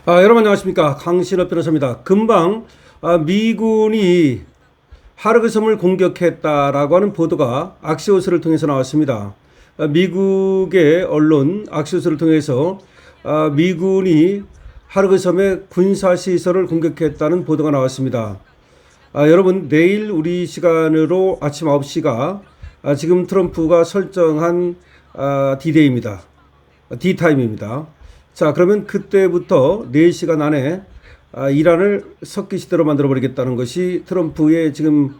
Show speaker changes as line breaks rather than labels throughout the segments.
여러분 안녕하십니까, 강신업 변호사입니다. 금방 미군이 하르그섬을 공격했다라고 하는 보도가 악시오스를 통해서 나왔습니다. 미국의 언론 악시오스를 통해서 미군이 하르그섬의 군사시설을 공격했다는 보도가 나왔습니다. 여러분, 내일 우리 시간으로 아침 9시가 지금 트럼프가 설정한 D-Day입니다. D-Time입니다. 자, 그러면 그때부터 4시간 안에 이란을 석기시대로 만들어버리겠다는 것이 트럼프의 지금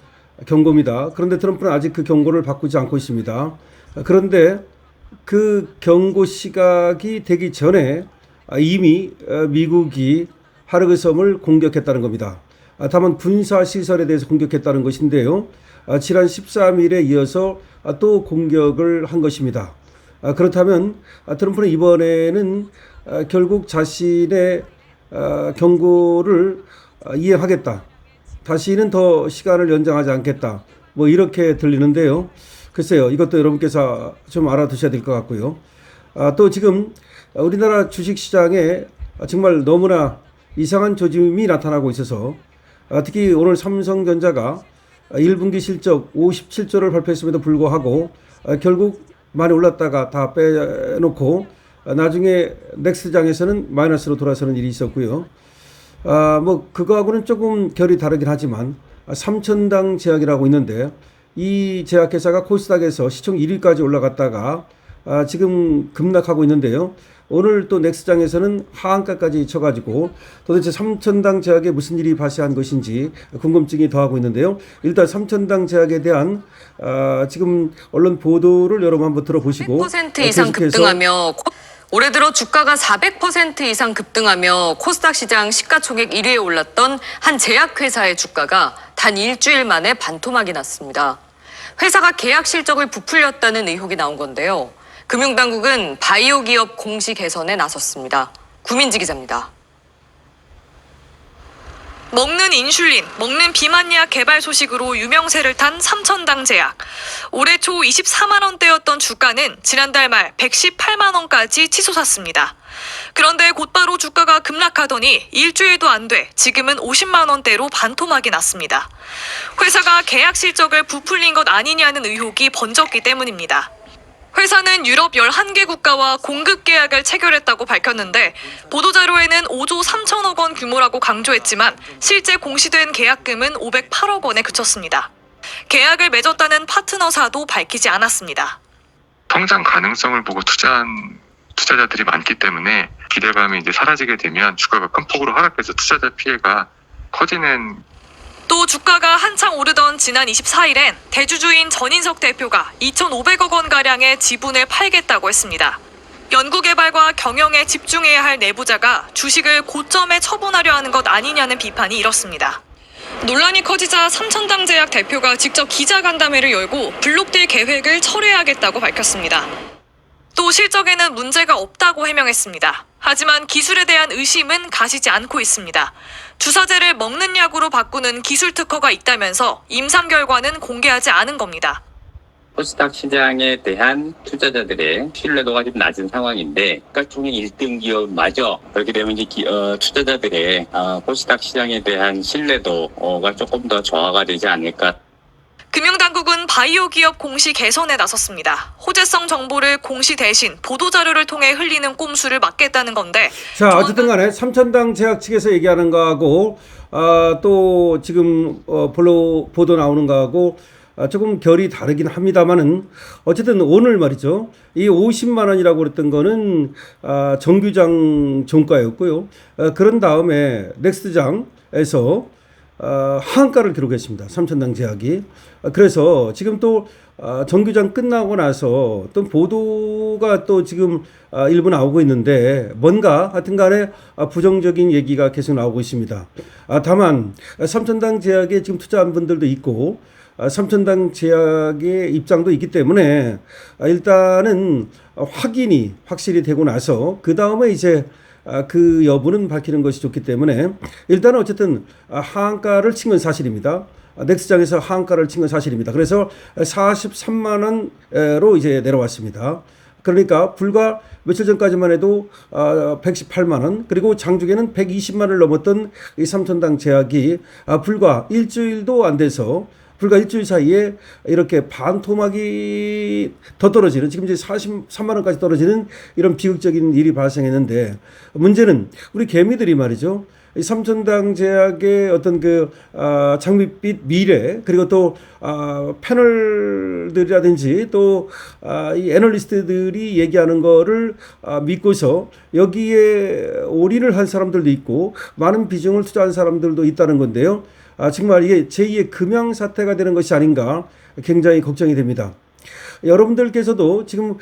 경고입니다. 그런데 트럼프는 아직 그 경고를 바꾸지 않고 있습니다. 그런데 그 경고 시각이 되기 전에 이미 미국이 하르그섬을 공격했다는 겁니다. 다만 군사시설에 대해서 공격했다는 것인데요. 지난 13일에 이어서 또 공격을 한 것입니다. 그렇다면 트럼프는 이번에는 결국 자신의 경고를 이행하겠다, 다시는 더 시간을 연장하지 않겠다, 뭐 이렇게 들리는데요. 글쎄요, 이것도 여러분께서 좀 알아두셔야 될 것 같고요. 또 지금 우리나라 주식시장에 정말 너무나 이상한 조짐이 나타나고 있어서 특히 오늘 삼성전자가 1분기 실적 57조를 발표했음에도 불구하고 결국 많이 올랐다가 다 빼놓고 나중에 넥스트장에서는 마이너스로 돌아서는 일이 있었고요. 뭐 그거하고는 조금 결이 다르긴 하지만 삼천당 제약이라고 있는데 이 제약회사가 코스닥에서 시총 1위까지 올라갔다가 지금 급락하고 있는데요. 오늘 또 넥스트장에서는 하한가까지 쳐가지고 도대체 삼천당 제약에 무슨 일이 발생한 것인지 궁금증이 더하고 있는데요. 일단 삼천당 제약에 대한 지금 언론 보도를 여러분 한번 들어보시고
100% 이상 급등하며 올해 들어 주가가 400% 이상 급등하며 코스닥 시장 시가총액 1위에 올랐던 한 제약회사의 주가가 단 일주일 만에 반토막이 났습니다. 회사가 계약 실적을 부풀렸다는 의혹이 나온 건데요. 금융당국은 바이오 기업 공시 개선에 나섰습니다. 구민지 기자입니다.
먹는 인슐린, 먹는 비만약 개발 소식으로 유명세를 탄 삼천당 제약. 올해 초 24만 원대였던 주가는 지난달 말 118만 원까지 치솟았습니다. 그런데 곧바로 주가가 급락하더니 일주일도 안 돼 지금은 50만 원대로 반토막이 났습니다. 회사가 계약 실적을 부풀린 것 아니냐는 의혹이 번졌기 때문입니다. 회사는 유럽 11개 국가와 공급 계약을 체결했다고 밝혔는데 보도자료에는 5조 3천억 원 규모라고 강조했지만 실제 공시된 계약금은 508억 원에 그쳤습니다. 계약을 맺었다는 파트너사도 밝히지 않았습니다.
성장 가능성을 보고 투자한 투자자들이 많기 때문에 기대감이 이제 사라지게 되면 주가가 큰 폭으로 하락해서 투자자 피해가 커지는.
또 주가가 한창 오르던 지난 24일엔 대주주인 전인석 대표가 2,500억 원가량의 지분을 팔겠다고 했습니다. 연구개발과 경영에 집중해야 할 내부자가 주식을 고점에 처분하려 하는 것 아니냐는 비판이 일었습니다. 논란이 커지자 삼천당 제약 대표가 직접 기자간담회를 열고 블록딜 계획을 철회하겠다고 밝혔습니다. 또 실적에는 문제가 없다고 해명했습니다. 하지만 기술에 대한 의심은 가시지 않고 있습니다. 주사제를 먹는 약으로 바꾸는 기술 특허가 있다면서 임상 결과는 공개하지 않은 겁니다.
코스닥 시장에 대한 투자자들의 신뢰도가 좀 낮은 상황인데 시가 중에 1등 기업마저 그렇게 되면 이제 투자자들의 코스닥 시장에 대한 신뢰도가 조금 더 저하가 되지 않을까.
금융당국은 바이오 기업 공시 개선에 나섰습니다. 호재성 정보를 공시 대신 보도자료를 통해 흘리는 꼼수를 막겠다는 건데.
자, 어쨌든 간에 삼천당 제약 측에서 얘기하는 거하고 또 지금 보도 나오는 거하고 조금 결이 다르긴 합니다만은 어쨌든 오늘 말이죠. 이 50만 원이라고 그랬던 거는 정규장 종가였고요. 그런 다음에 넥스트장에서 하한가를 기록했습니다. 삼천당 제약이. 그래서 지금 또 정규장 끝나고 나서 또 보도가 또 지금 일부 나오고 있는데 뭔가 하여튼 간에 부정적인 얘기가 계속 나오고 있습니다. 다만 삼천당 제약에 지금 투자한 분들도 있고 삼천당 제약의 입장도 있기 때문에 일단은 확실히 되고 나서 그 다음에 이제 그 여부는 밝히는 것이 좋기 때문에 일단은 어쨌든 하한가를 친 건 사실입니다. 넥스장에서 하한가를 친 건 사실입니다. 그래서 43만 원으로 이제 내려왔습니다. 그러니까 불과 며칠 전까지만 해도 118만 원, 그리고 장중에는 120만 원을 넘었던 이 삼천당 제약이 불과 일주일도 안 돼서 불과 일주일 사이에 이렇게 반토막이 더 떨어지는, 지금 이제 43만 원까지 떨어지는 이런 비극적인 일이 발생했는데, 문제는 우리 개미들이 말이죠. 이 삼천당 제약의 어떤 그 장밋빛 미래, 그리고 또 패널들이라든지 또 이 애널리스트들이 얘기하는 거를 믿고서 여기에 올인을 한 사람들도 있고 많은 비중을 투자한 사람들도 있다는 건데요. 정말 이게 제2의 금양 사태가 되는 것이 아닌가 굉장히 걱정이 됩니다. 여러분들께서도 지금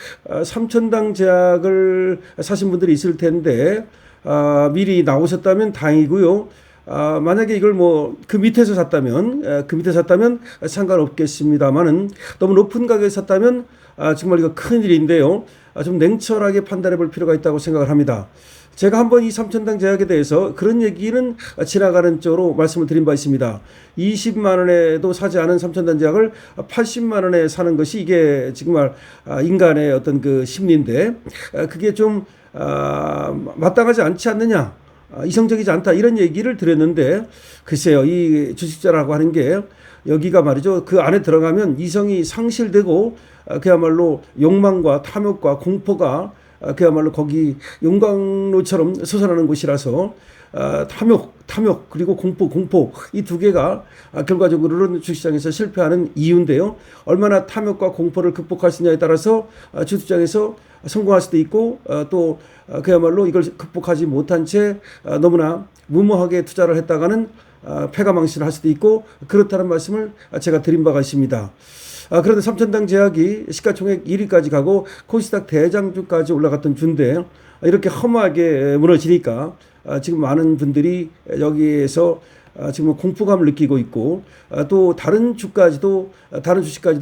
삼천당 제약을 사신 분들이 있을 텐데 미리 나오셨다면 다행이고요. 만약에 이걸 뭐 그 밑에서 샀다면 상관없겠습니다만은 너무 높은 가격에 샀다면 정말 이거 큰 일인데요. 좀 냉철하게 판단해 볼 필요가 있다고 생각을 합니다. 제가 한번 이 삼천당 제약에 대해서 그런 얘기는 지나가는 쪽으로 말씀을 드린 바 있습니다. 20만 원에도 사지 않은 삼천당 제약을 80만 원에 사는 것이 이게 정말 인간의 어떤 그 심리인데, 그게 좀 마땅하지 않지 않느냐, 이성적이지 않다, 이런 얘기를 드렸는데, 글쎄요, 이 주식자라고 하는 게 여기가 말이죠, 그 안에 들어가면 이성이 상실되고 그야말로 욕망과 탐욕과 공포가 그야말로 거기 용광로처럼 솟아나는 곳이라서 탐욕 그리고 공포 이 두 개가 결과적으로는 주식시장에서 실패하는 이유인데요. 얼마나 탐욕과 공포를 극복할 수 있냐에 따라서 주식시장에서 성공할 수도 있고 또 그야말로 이걸 극복하지 못한 채 너무나 무모하게 투자를 했다가는 패가망신을 할 수도 있고, 그렇다는 말씀을 제가 드린 바가 있습니다. 그런데 삼천당 제약이 시가총액 1위까지 가고 코스닥 대장주까지 올라갔던 주인데 이렇게 허무하게 무너지니까 지금 많은 분들이 여기에서 지금 공포감을 느끼고 있고, 또 다른 주식까지도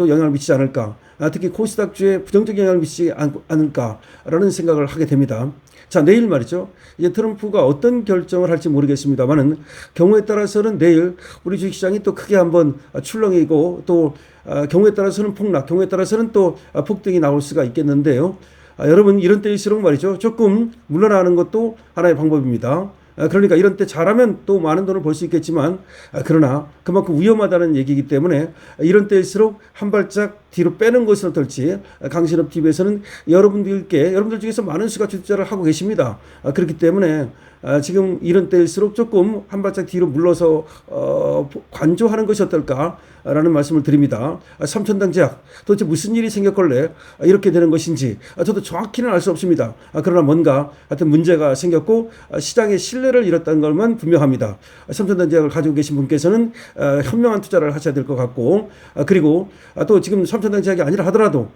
영향을 미치지 않을까, 특히 코스닥주에 부정적 영향을 미치지 않을까라는 생각을 하게 됩니다. 자, 내일 말이죠. 이제 트럼프가 어떤 결정을 할지 모르겠습니다만은 경우에 따라서는 내일 우리 주식시장이 또 크게 한번 출렁이고, 또 경우에 따라서는 폭락, 경우에 따라서는 또 폭등이 나올 수가 있겠는데요. 여러분, 이런 때일수록 말이죠, 조금 물러나는 것도 하나의 방법입니다. 그러니까 이런 때 잘하면 또 많은 돈을 벌 수 있겠지만, 그러나 그만큼 위험하다는 얘기이기 때문에 이런 때일수록 한 발짝 뒤로 빼는 것은 어떨지, 강신업 TV에서는 여러분들 중에서 많은 수가 투자를 하고 계십니다. 그렇기 때문에 지금 이런 때일수록 조금 한 발짝 뒤로 물러서 관조하는 것이 어떨까라는 말씀을 드립니다. 삼천당 제약 도대체 무슨 일이 생겼걸래 이렇게 되는 것인지 저도 정확히는 알 수 없습니다. 그러나 뭔가 하여튼 문제가 생겼고 시장의 신뢰를 잃었다는 것만 분명합니다. 삼천당 제약을 가지고 계신 분께서는 현명한 투자를 하셔야 될 것 같고, 그리고 또 지금 삼천당 제약이 아니라 하더라도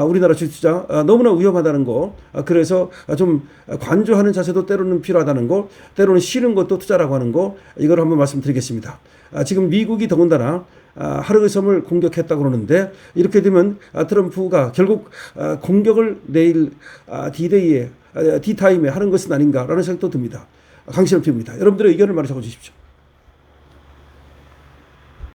우리나라 주식투자 너무나 위험하다는 거, 그래서 좀 관조하는 자세도 때로는 필요하다는 거, 때로는 쉬는 것도 투자라고 하는 거, 이걸 한번 말씀드리겠습니다. 지금 미국이 더군다나 하루의 섬을 공격했다고 그러는데, 이렇게 되면 트럼프가 결국 공격을 내일 D-타임에 하는 것은 아닌가라는 생각도 듭니다. 강신업 TV입니다. 여러분들의 의견을 말해줘 주십시오.